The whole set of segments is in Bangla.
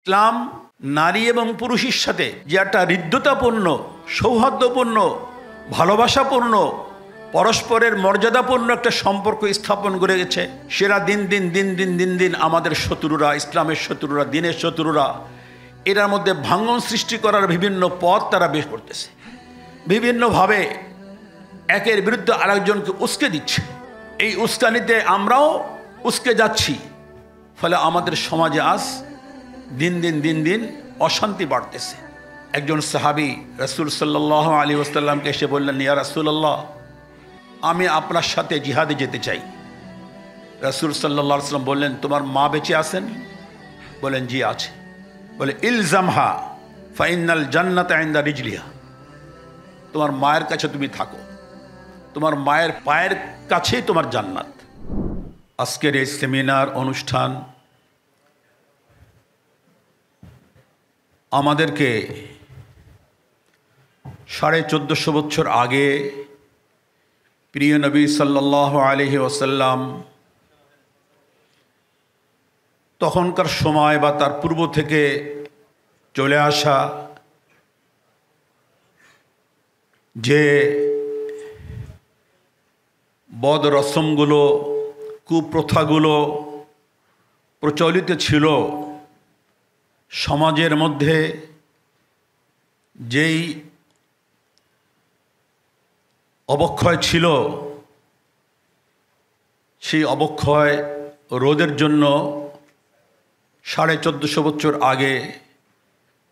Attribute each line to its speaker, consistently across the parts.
Speaker 1: ইসলাম নারী এবং পুরুষের সাথে যে একটা হৃদ্যতাপূর্ণ, সৌহার্দ্যপূর্ণ, ভালোবাসাপূর্ণ, পরস্পরের মর্যাদাপূর্ণ একটা সম্পর্ক স্থাপন করে গেছে, সেরা দিন দিন আমাদের শত্রুরা, ইসলামের শত্রুরা, দিনের শত্রুরা এটার মধ্যে ভাঙন সৃষ্টি করার বিভিন্ন পথ তারা বের করতেছে। বিভিন্নভাবে একের বিরুদ্ধে আরেকজনকে উস্কে দিচ্ছে। এই উস্কানিতে আমরাও উস্কে যাচ্ছি। ফলে আমাদের সমাজে আজ দিন দিন অশান্তি বাড়তেছে। একজন সাহাবী রাসূল সাল্লাল্লাহু আলাইহি ওয়াসাল্লামকে এসে বললেন, ইয়া রাসূলুল্লাহ, আমি আপনার সাথে জিহাদে যেতে চাই। রাসূল সাল্লাল্লাহু আলাইহি ওয়াসাল্লাম বললেন, তোমার মা বেঁচে আছেন? বলেন, জি আছে। বলে, ইলজামহা ফাইনাল জান্নাতা ইনদা রিজলিহা, তোমার মায়ের কাছে তুমি থাকো, তোমার মায়ের পায়ের কাছেই তোমার জান্নাত। আজকের এই সেমিনার অনুষ্ঠান আমাদেরকে 1450 বছর আগে প্রিয় নবী সাল্লাল্লাহু আলাইহি ওয়াসাল্লাম তখনকার সময় বা তার পূর্ব থেকে চলে আসা যে বদ রসমগুলো, কুপ্রথাগুলো প্রচলিত ছিল, সমাজের মধ্যে যেই অবক্ষয় ছিল, সেই অবক্ষয় রোধের জন্য 1450 বছর আগে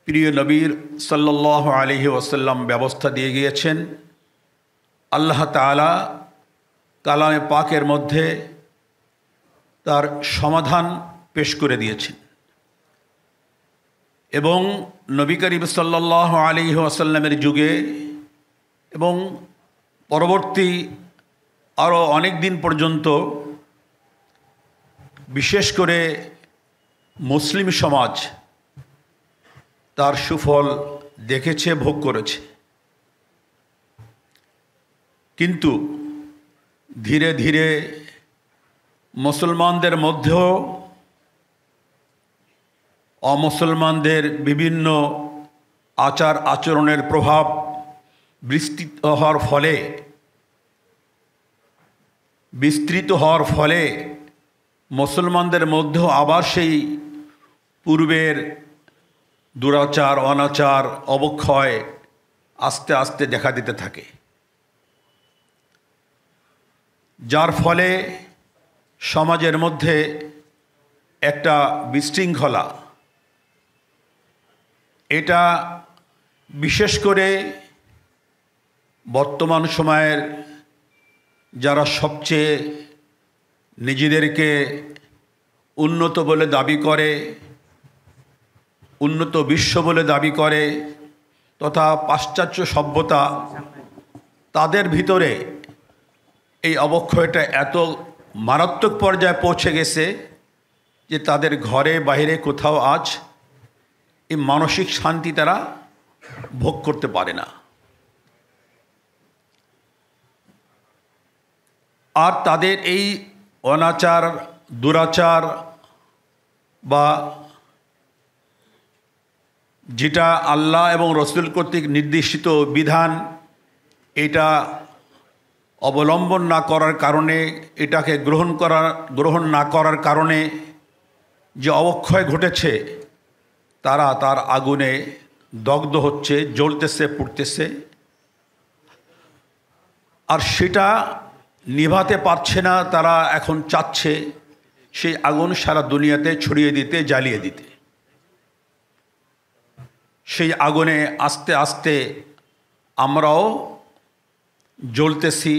Speaker 1: প্রিয় নবীর সাল্লাল্লাহু আলাইহি ওয়াসাল্লাম ব্যবস্থা দিয়ে গিয়েছেন। আল্লাহ তাআলা কালামে পাকের মধ্যে তার সমাধান পেশ করে দিয়েছেন এবং নবী করিম সাল্লাল্লাহু আলাইহি ওয়াসাল্লামের যুগে এবং পরবর্তী আরও অনেক দিন পর্যন্ত বিশেষ করে মুসলিম সমাজ তার সুফল দেখেছে, ভোগ করেছে। কিন্তু ধীরে ধীরে মুসলমানদের মধ্যেও অমুসলমানদের বিভিন্ন আচার আচরণের প্রভাব বিস্তৃত হওয়ার ফলে মুসলমানদের মধ্যেও আবার সেই পূর্বের দুরাচার, অনাচার, অবক্ষয় আস্তে আস্তে দেখা দিতে থাকে, যার ফলে সমাজের মধ্যে একটা বিশৃঙ্খলা, এটা বিশেষ করে বর্তমান সময়ের যারা সবচেয়ে নিজেদেরকে উন্নত বলে দাবি করে, উন্নত বিশ্ব বলে দাবি করে, তথা পাশ্চাত্য সভ্যতা, তাদের ভিতরে এই অবক্ষয়টা এত মারাত্মক পর্যায়ে পৌঁছে গেছে যে তাদের ঘরে বাইরে কোথাও আজ এই মানসিক শান্তি তারা ভোগ করতে পারে না। আর তাদের এই অনাচার, দুরাচার বা যেটা আল্লাহ এবং রসুল কর্তৃক নির্দেশিত বিধান, এটা অবলম্বন না করার কারণে, এটাকে গ্রহণ না করার কারণে যে অবক্ষয় ঘটেছে, তারা তার আগুনে দগ্ধ হচ্ছে, জ্বলতেছে, পুড়তেছে, আর সেটা নিভাতে পারছে না। তারা এখন চাচ্ছে সেই আগুন সারা দুনিয়াতে ছড়িয়ে দিতে, জ্বালিয়ে দিতে। সেই আগুনে আস্তে আস্তে আমরাও জ্বলতেছি,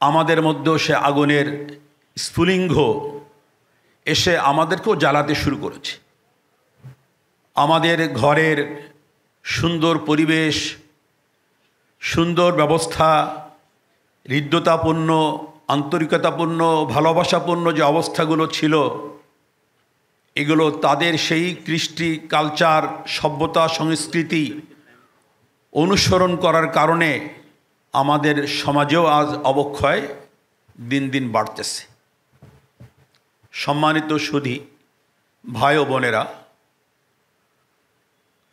Speaker 1: আমাদের মধ্যেও সে আগুনের স্ফুলিঙ্গ এসে আমাদেরকেও জ্বালাতে শুরু করেছে। আমাদের ঘরের সুন্দর পরিবেশ, সুন্দর ব্যবস্থা, হৃদ্যতাপূর্ণ, আন্তরিকতাপূর্ণ, ভালোবাসাপূর্ণ যে অবস্থাগুলো ছিল, এগুলো তাদের সেই কৃষ্টি, কালচার, সভ্যতা, সংস্কৃতি অনুসরণ করার কারণে আমাদের সমাজেও আজ অবক্ষয় দিন দিন বাড়তেছে। সম্মানিত সুধী ভাই ও বোনেরা,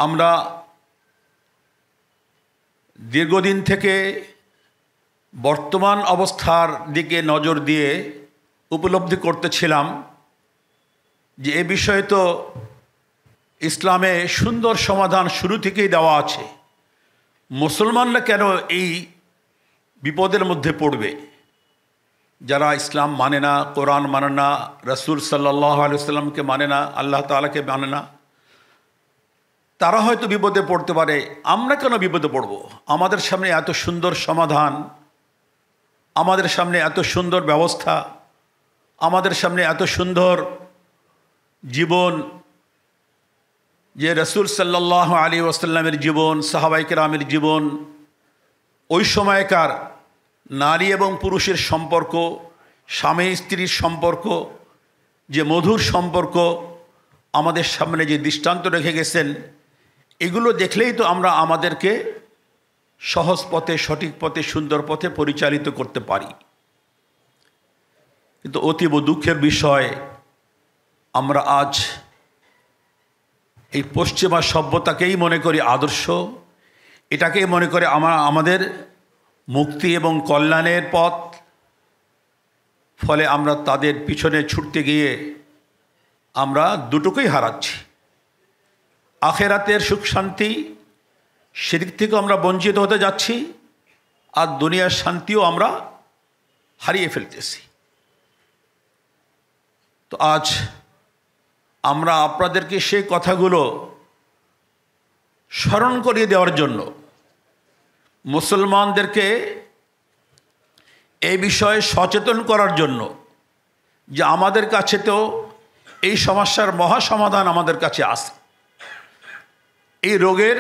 Speaker 1: আমরা দীর্ঘদিন থেকে বর্তমান অবস্থার দিকে নজর দিয়ে উপলব্ধি করতেছিলাম যে এ বিষয়ে তো ইসলামে সুন্দর সমাধান শুরু থেকেই দেওয়া আছে। মুসলমানরা কেন এই বিপদের মধ্যে পড়বে? যারা ইসলাম মানে না, কোরআন মানে না, রাসূল সাল্লাল্লাহু আলাইহি ওয়াসাল্লামকে মানে না, আল্লাহ তাআলাকে মানে না, তারা হয়তো বিপদে পড়তে পারে। আমরা কেন বিপদে পড়ব? আমাদের সামনে এত সুন্দর সমাধান, আমাদের সামনে এত সুন্দর ব্যবস্থা, আমাদের সামনে এত সুন্দর জীবন, যে রাসূল সাল্লাল্লাহু আলাইহি ওয়াসাল্লামের জীবন, সাহাবায়ে কেরামের জীবন, ওই সময়কার নারী এবং পুরুষের সম্পর্ক, স্বামী স্ত্রীর সম্পর্ক, যে মধুর সম্পর্ক আমাদের সামনে যে দৃষ্টান্ত রেখে গেছেন, এগুলো দেখলেই তো আমরা আমাদেরকে সহজ পথে, সঠিক পথে, সুন্দর পথে পরিচালিত করতে পারি। কিন্তু অতীব দুঃখের বিষয়, আমরা আজ এই পশ্চিমা সভ্যতাকেই মনে করি আদর্শ, এটাকেই মনে করে আমাদের মুক্তি এবং কল্যাণের পথ। ফলে আমরা তাদের পিছনে ছুটতে গিয়ে আমরা দুটোকেই হারাচ্ছি। আখেরাতের সুখ শান্তি, সেদিক থেকে আমরা বঞ্চিত হতে যাচ্ছি, আর দুনিয়ার শান্তিও আমরা হারিয়ে ফেলতেছি। তো আজ আমরা আপনাদেরকে সেই কথাগুলো স্মরণ করিয়ে দেওয়ার জন্য, মুসলমানদেরকে এই বিষয়ে সচেতন করার জন্য যে আমাদের কাছে তো এই সমস্যার মহা সমাধান আমাদের কাছে আছে, এই রোগের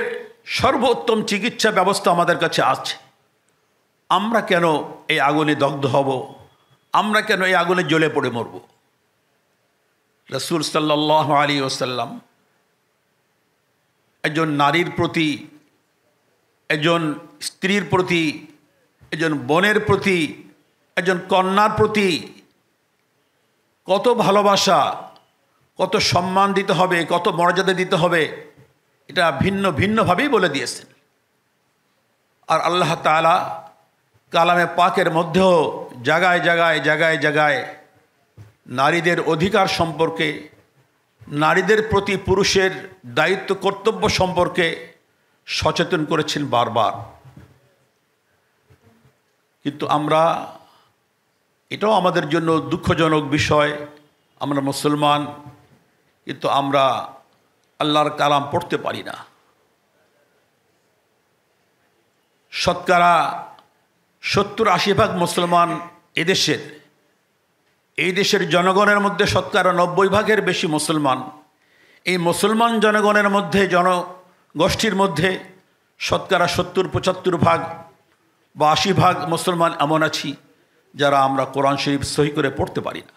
Speaker 1: সর্বোত্তম চিকিৎসা ব্যবস্থা আমাদের কাছে আছে। আমরা কেন এই আগুনে দগ্ধ হব? আমরা কেন এই আগুনে জ্বলে পড়ে মরব? রাসূল সাল্লাল্লাহু আলাইহি ওয়াসাল্লাম একজন নারীর প্রতি, একজন স্ত্রীর প্রতি, একজন বোনের প্রতি, একজন কন্যার প্রতি কত ভালোবাসা, কত সম্মান দিতে হবে, কত মর্যাদা দিতে হবে, এটা ভিন্ন ভিন্নভাবেই বলে দিয়েছেন। আর আল্লাহ তাআলা কালামে পাকের মধ্যেও জায়গায় জায়গায় জায়গায় জায়গায় নারীদের অধিকার সম্পর্কে, নারীদের প্রতি পুরুষের দায়িত্ব কর্তব্য সম্পর্কে সচেতন করেছেন বারবার। কিন্তু আমরা, এটাও আমাদের জন্য দুঃখজনক বিষয়, আমরা মুসলমান কিন্তু আমরা আল্লাহর কালাম পড়তে পারি না। শতকরা 70-80 ভাগ মুসলমান এদেশের, এই দেশের জনগণের মধ্যে শতকরা 90 ভাগের বেশি মুসলমান। এই মুসলমান জনগণের মধ্যে, জনগোষ্ঠীর মধ্যে শতকরা 70-75 ভাগ বা 80 ভাগ মুসলমান এমন আছি যারা আমরা কোরআন শরীফ সহি করে পড়তে পারি না।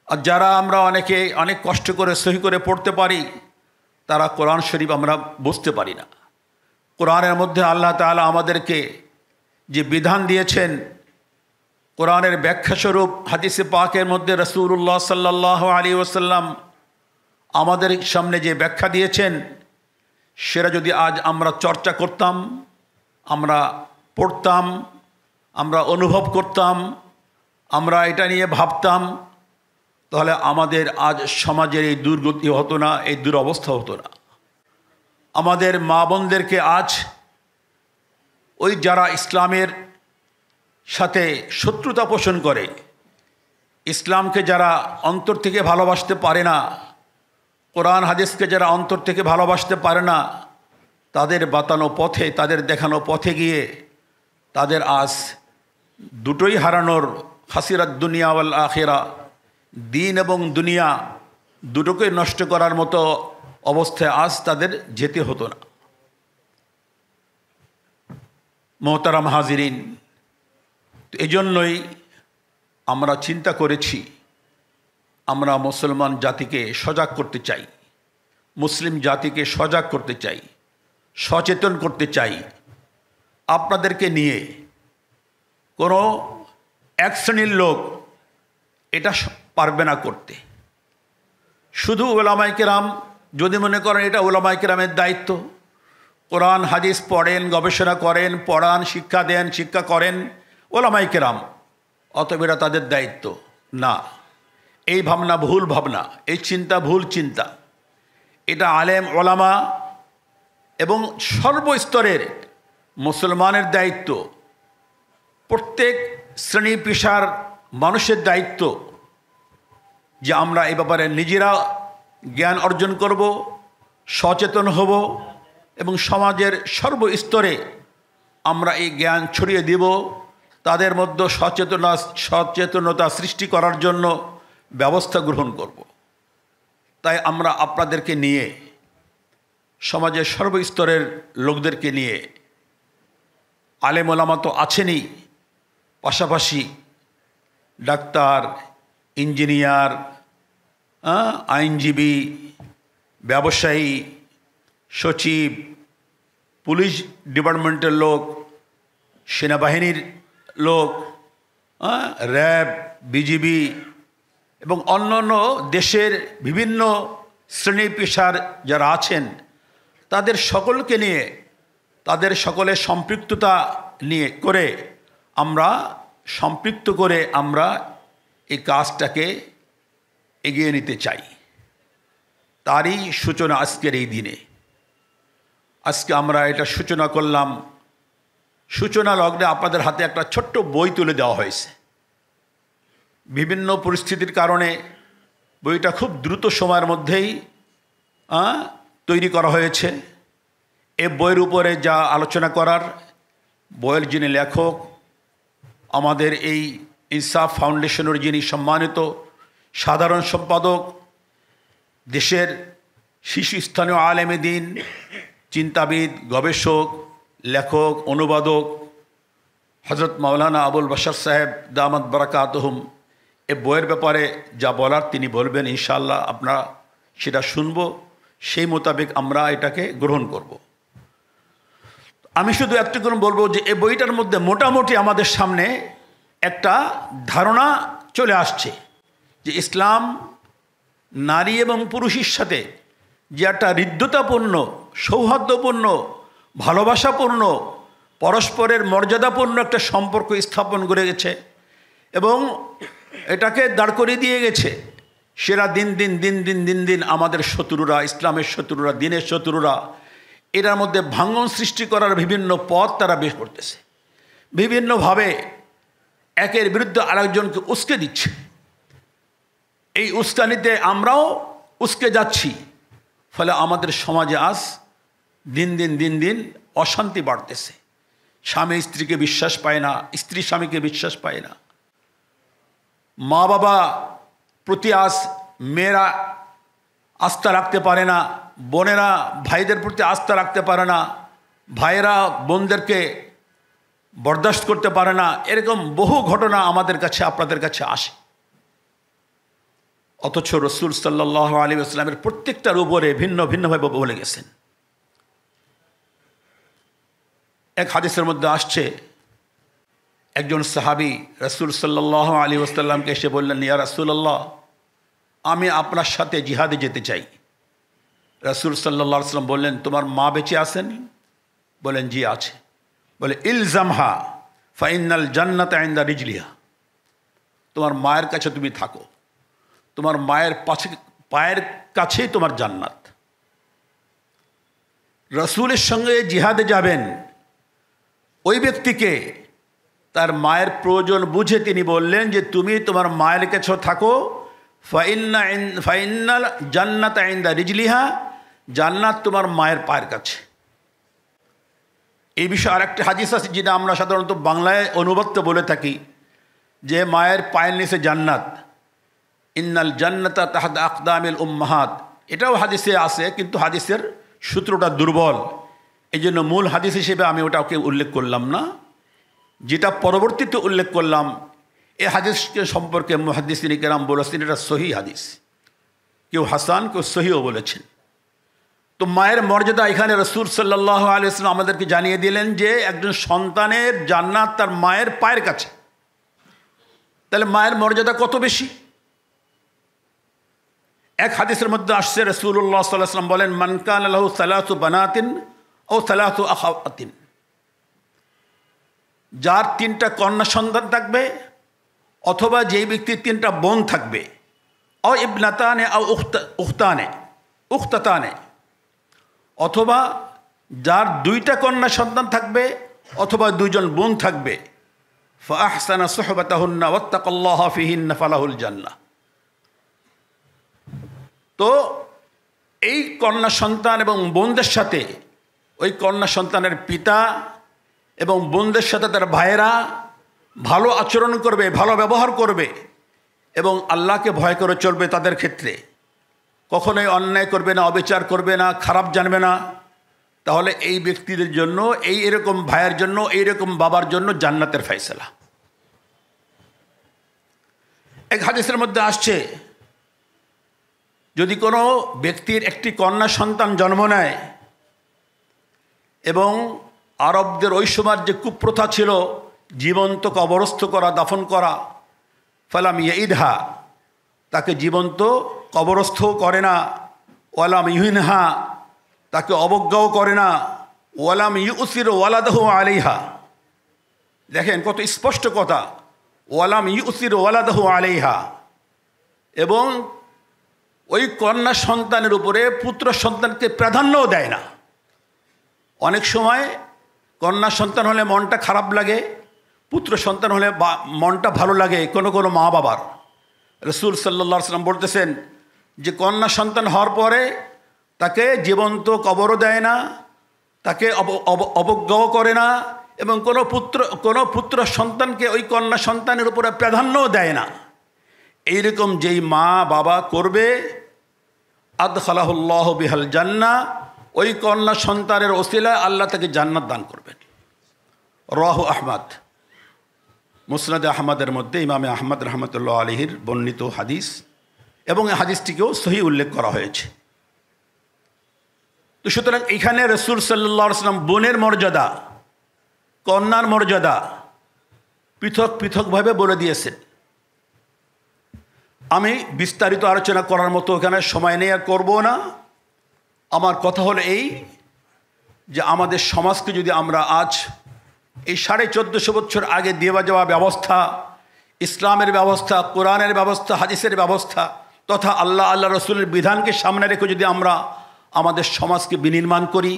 Speaker 1: আর যারা আমরা অনেকে অনেক কষ্ট করে সহি করে পড়তে পারি, তারা কোরআন শরীফ আমরা বুঝতে পারি না। কোরআনের মধ্যে আল্লাহ তাআলা আমাদেরকে যে বিধান দিয়েছেন, কোরআনের ব্যাখ্যাস্বরূপ হাদিসে পাকের মধ্যে রাসূলুল্লাহ সাল্লাল্লাহু আলাইহি ওয়াসাল্লাম আমাদের সামনে যে ব্যাখ্যা দিয়েছেন, সেটা যদি আজ আমরা চর্চা করতাম, আমরা পড়তাম, আমরা অনুভব করতাম, আমরা এটা নিয়ে ভাবতাম, তাহলে আমাদের আজ সমাজের এই দুর্গতি হতো না, এই দুরবস্থা হতো না। আমাদের মা বোনদেরকে আজ ওই যারা ইসলামের সাথে শত্রুতা পোষণ করে, ইসলামকে যারা অন্তর থেকে ভালোবাসতে পারে না, কোরআন হাদিসকে যারা অন্তর থেকে ভালোবাসতে পারে না, তাদের বাতানো পথে, তাদের দেখানো পথে গিয়ে তাদের আজ দুটোই হারানোর, খাসিরাত দুনিয়া ওয়াল আখিরা, দিন এবং দুনিয়া দুটোকে নষ্ট করার মতো অবস্থায় আজ তাদের যেতে হতো না। মোহতারাম হাজিরিন, এই জন্যই আমরা চিন্তা করেছি, আমরা মুসলমান জাতিকে সজাগ করতে চাই, মুসলিম জাতিকে সজাগ করতে চাই, সচেতন করতে চাই। আপনাদেরকে নিয়ে কোনো এক শ্রেণীর লোক এটা পারবে না করতে। শুধু উলামায়ে কেরাম যদি মনে করেন এটা ওলামায়ে কেরামের দায়িত্ব, কোরআন হাদিস পড়েন, গবেষণা করেন, পড়ান, শিক্ষা দেন, শিক্ষা করেন ওলামায়ে কেরাম, অতএব এটা তাদের দায়িত্ব না। এই ভাবনা ভুল ভাবনা, এই চিন্তা ভুল চিন্তা। এটা আলেম ওলামা এবং সর্বস্তরের মুসলমানের দায়িত্ব, প্রত্যেক শ্রেণী পেশার মানুষের দায়িত্ব যে আমরা এই ব্যাপারে নিজেরা জ্ঞান অর্জন করব, সচেতন হব এবং সমাজের সর্বস্তরে আমরা এই জ্ঞান ছড়িয়ে দেব, তাদের মধ্যে সচেতনতা সৃষ্টি করার জন্য ব্যবস্থা গ্রহণ করব। তাই আমরা আপনাদেরকে নিয়ে, সমাজের সর্বস্তরের লোকদেরকে নিয়ে, আলেম ওলামা তো আছেনই, পাশাপাশি ডাক্তার, ইঞ্জিনিয়ার, আইনজীবী, ব্যবসায়ী, সচিব, পুলিশ ডিপার্টমেন্টের লোক, সেনাবাহিনীর লোক, র্যাব, বিজিবি এবং অন্যান্য দেশের বিভিন্ন শ্রেণী পেশার যারা আছেন তাদের সকলকে নিয়ে, তাদের সকলের সম্পৃক্ততা নিয়ে করে সম্পৃক্ত করে আমরা এই কাজটাকে এগিয়ে নিতে চাই। তারই সূচনা আজকের এই দিনে। আজকে আমরা এটা সূচনা করলাম। সূচনা লগ্নে আপনাদের হাতে একটা ছোট্ট বই তুলে দেওয়া হয়েছে। বিভিন্ন পরিস্থিতির কারণে বইটা খুব দ্রুত সময়ের মধ্যেই তৈরি করা হয়েছে। এ বইয়ের উপরে যা আলোচনা করার, বইয়ের যিনি লেখক, আমাদের এই ইনসাফ ফাউন্ডেশনের যিনি সম্মানিত সাধারণ সম্পাদক, দেশের শীর্ষস্থানীয় আলেমে দ্বীন, চিন্তাবিদ, গবেষক, লেখক, অনুবাদক হযরত মাওলানা আবুল বাশার সাহেব দামাত বারাকাতুহুম, এ বইয়ের ব্যাপারে যা বলার তিনি বলবেন। ইনশাআল্লাহ আমরা সেটা শুনব, সেই মোতাবেক আমরা এটাকে গ্রহণ করব। আমি শুধু একটুকু বলবো যে এই বইটার মধ্যে মোটামুটি আমাদের সামনে একটা ধারণা চলে আসছে যে ইসলাম নারী এবং পুরুষের সাথে যে একটা হৃদ্যতাপূর্ণ, সৌহার্দ্যপূর্ণ, ভালোবাসাপূর্ণ, পরস্পরের মর্যাদাপূর্ণ একটা সম্পর্ক স্থাপন করে গেছে এবং এটাকে দাঁড় করিয়ে দিয়ে গেছে। সেরা দিন দিন আমাদের শত্রুরা, ইসলামের শত্রুরা, দিনের শত্রুরা এটার মধ্যে ভাঙন সৃষ্টি করার বিভিন্ন পথ তারা বের করতেছে। বিভিন্নভাবে একের বিরুদ্ধে আরেকজনকে উস্কে দিচ্ছে। এই উস্কানিতে আমরাও উস্কে যাচ্ছি। ফলে আমাদের সমাজে আজ দিন দিন অশান্তি বাড়তেছে। স্বামী স্ত্রীকে বিশ্বাস পায় না, স্ত্রী স্বামীকে বিশ্বাস পায় না, মা বাবা প্রতি আজ মেয়েরা আস্থা রাখতে পারে না, বোনেরা ভাইদের প্রতি আস্থা রাখতে পারে না, ভাইয়েরা বোনদেরকে বরদাস্ত করতে পারে না। এরকম বহু ঘটনা আমাদের কাছে, আপনাদের কাছে আসে। অথচ রাসূল সাল্লাল্লাহু আলাইহি ওয়াসাল্লামের প্রত্যেকটার উপরে ভিন্ন ভিন্নভাবে বলে গেছেন। এক হাদিসের মধ্যে আসছে, একজন সাহাবী রাসূল সাল্লাল্লাহু আলাইহি ওয়াসাল্লামকে এসে বললেন, ইয়া রাসূলুল্লাহ, আমি আপনার সাথে জিহাদে যেতে চাই। রাসূল সাল্লাল্লাহু আলাইহি ওয়াসাল্লাম বললেন, তোমার মা বেঁচে আছেন? বলেন, জি আছে। বলে, ইলজামহা ফাইনাল জান্নাতা ইনদা রিজলিহা, তোমার মায়ের কাছে তুমি থাকো, তোমার মায়ের পায়ের কাছেই তোমার জান্নাত। রাসূলের সঙ্গে জিহাদে যাবেন ওই ব্যক্তিকে তার মায়ের প্রয়োজন বুঝে তিনি বললেন যে তুমি তোমার মায়ের কাছে থাকো, ফাইনাল জান্নাতা ইনদা রিজলিহা, জান্নাত তোমার মায়ের পায়ের কাছে। এই বিষয়ে আরেকটি হাদিস আছে যেটা আমরা সাধারণত বাংলায় অনুবাদ বলে থাকি যে মায়ের পায়ের নিচে জান্নাত, ইন্নাল জান্নাতা তাহতা আকদামিল উম্মাহাত। এটাও হাদিসে আছে, কিন্তু হাদিসের সূত্রটা দুর্বল, এই জন্য মূল হাদিস হিসেবে আমি ওটাকে উল্লেখ করলাম না। যেটা পরবর্তীতে উল্লেখ করলাম, এই হাদিসকে সম্পর্কে মুহাদ্দিসিন কেরাম বলেছেন এটা সহিহ হাদিস, কেউ হাসান, কেউ সহিও বলেছেন। তো মায়ের মর্যাদা এখানে রাসূল সাল্লাল্লাহু আলাইহি ওয়াসাল্লাম আমাদেরকে জানিয়ে দিলেন যে একজন সন্তানের জান্নাত তার মায়ের পায়ের কাছে। তাহলে মায়ের মর্যাদা কত বেশি! এক হাদিসের মধ্যে আসছে রাসূলুল্লাহ সাল্লাল্লাহু আলাইহি ওয়াসাল্লাম বলেন, মান কানা লাহু সালাসু বানাতিন ও সালাসু আখাওয়াতিন, যার 3টা কন্যা সন্তান থাকবে অথবা যেই ব্যক্তির 3টা বোন থাকবে, ও ইবনাতানে ও উখতাতানে, অথবা যার 2টা কন্যা সন্তান থাকবে অথবা 2জন বোন থাকবে, ফাআহসানা সুহবাতাহুন্না ওয়াত্তাকাল্লাহা ফিহিন্না ফালাহুল জান্নাহ। তো এই কন্যা সন্তান এবং বোনদের সাথে ওই কন্যা সন্তানের পিতা এবং বোনদের সাথে তার ভাইয়েরা ভালো আচরণ করবে, ভালো ব্যবহার করবে এবং আল্লাহকে ভয় করে চলবে। তাদের ক্ষেত্রে কখনোই অন্যায় করবে না, অবিচার করবে না, খারাপ জানবে না। তাহলে এই ব্যক্তিদের জন্য, এরকম ভাইয়ের জন্য, এইরকম বাবার জন্য জান্নাতের ফয়সালা। এক হাদিসের মধ্যে আসছে, যদি কোনো ব্যক্তির একটি কন্যা সন্তান জন্ম নেয় এবং আরবদের ওই সময়ের যে কুপ্রথা ছিল জীবন্ত কবরস্থ করা, দাফন করা, ফালাম ইয়াইদহা, তাকে জীবন্ত কবরস্থ করে না, ওয়ালাম ইউহিনহা, তাকে অবজ্ঞাও করে না, ওয়ালাম ইউসির ওয়ালাদাহু আলাইহা। দেখেন কত স্পষ্ট কথা, ওয়ালাম ইউসির ওয়ালাদাহু আলাইহা। এবং ওই কন্যা সন্তানের উপরে পুত্র সন্তানকে প্রাধান্যও দেয় না। অনেক সময় কন্যা সন্তান হলে মনটা খারাপ লাগে, পুত্র সন্তান হলে মনটা ভালো লাগে কোনো কোনো মা বাবার। রাসূল সাল্লাল্লাহু আলাইহি ওয়াসাল্লাম বলতেছেন যে কন্যা সন্তান হওয়ার পরে তাকে জীবন্ত কবরও দেয় না, তাকে অবজ্ঞাও করে না, এবং কোনো পুত্র সন্তানকে ওই কন্যা সন্তানের উপরে প্রাধান্যও দেয় না। এইরকম যেই মা বাবা করবে, আদখালাহুল্লাহু বিহাল জান্নাহ, ওই কন্যা সন্তানের ওসিলায় আল্লাহ তাকে জান্নাত দান করবেন। রাহু আহমদ, মুসনাদে আহমদের মধ্যে ইমামে আহমদ রহমতুল্লাহ আলাইহির বর্ণিত হাদিস, এবং এই হাদিসটিকেও সহি উল্লেখ করা হয়েছে। তো সুতরাং এখানে রাসূল সাল্লাল্লাহু আলাইহি ওয়াসাল্লাম বোনের মর্যাদা, কন্যার মর্যাদা পৃথক পৃথকভাবে বলে দিয়েছেন। আমি বিস্তারিত আলোচনা করার মতো এখানে সময় নেই, আর করবো না। আমার কথা হলো এই যে আমাদের সমাজকে যদি আমরা আজ এই 1450 বছর আগে দিয়ে যাওয়া ব্যবস্থা, ইসলামের ব্যবস্থা, কোরআনের ব্যবস্থা, হাদিসের ব্যবস্থা তথা আল্লাহ রসুলের বিধানকে সামনে রেখে যদি আমরা আমাদের সমাজকে বিনির্মাণ করি,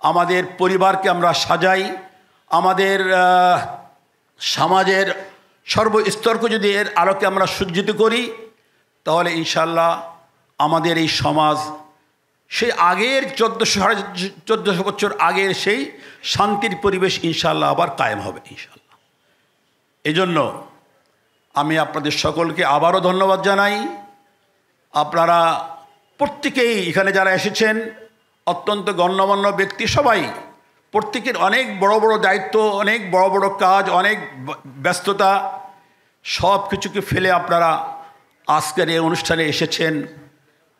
Speaker 1: আমাদের পরিবারকে আমরা সাজাই, আমাদের সমাজের সর্বস্তরকে যদি এর আলোকে আমরা সজ্জিত করি, তাহলে ইনশাল্লাহ আমাদের এই সমাজ সেই আগের 1400 বছর আগের সেই শান্তির পরিবেশ ইনশাল্লাহ আবার কায়েম হবে ইনশাল্লাহ। এই জন্য আমি আপনাদের সকলকে আবারও ধন্যবাদ জানাই। আপনারা প্রত্যেকেই এখানে যারা এসেছেন অত্যন্ত গণ্যমান্য ব্যক্তি, সবাই প্রত্যেকের অনেক বড় বড় দায়িত্ব, অনেক বড় বড় কাজ, অনেক ব্যস্ততা, সব কিছুকে ফেলে আপনারা আজকের এই অনুষ্ঠানে এসেছেন।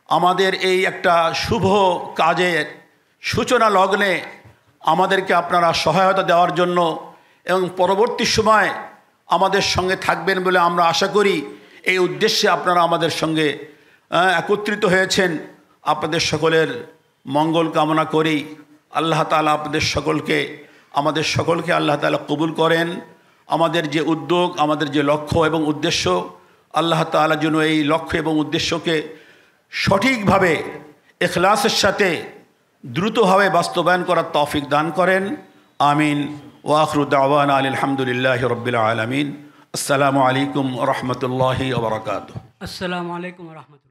Speaker 1: আমাদের এই একটা শুভ কাজের সূচনা লগ্নে আমাদেরকে আপনারা সহায়তা দেওয়ার জন্য এবং পরবর্তী সময় আমাদের সঙ্গে থাকবেন বলে আমরা আশা করি। এই উদ্দেশ্যে আপনারা আমাদের সঙ্গে একত্রিত হয়েছেন। আপনাদের সকলের মঙ্গল কামনা করি। আল্লাহ তাআলা আপনাদের সকলকে, আমাদের সকলকে আল্লাহ তাআলা কবুল করেন। আমাদের যে উদ্যোগ, আমাদের যে লক্ষ্য এবং উদ্দেশ্য, আল্লাহ তাআলা যেন এই লক্ষ্য এবং উদ্দেশ্যকে সঠিকভাবে ইখলাসের সাথে দ্রুতভাবে বাস্তবায়ন করার তৌফিক দান করেন। আমিন। ওয়া আখিরু দাওয়ানা আলহামদুলিল্লাহি রাব্বিল আলামিন। আসসালামু আলাইকুম ওয়া রাহমাতুল্লাহি ওয়া বারাকাতুহু।
Speaker 2: আসসালামু আলাইকুম ওয়া রাহমাতুল্লাহ।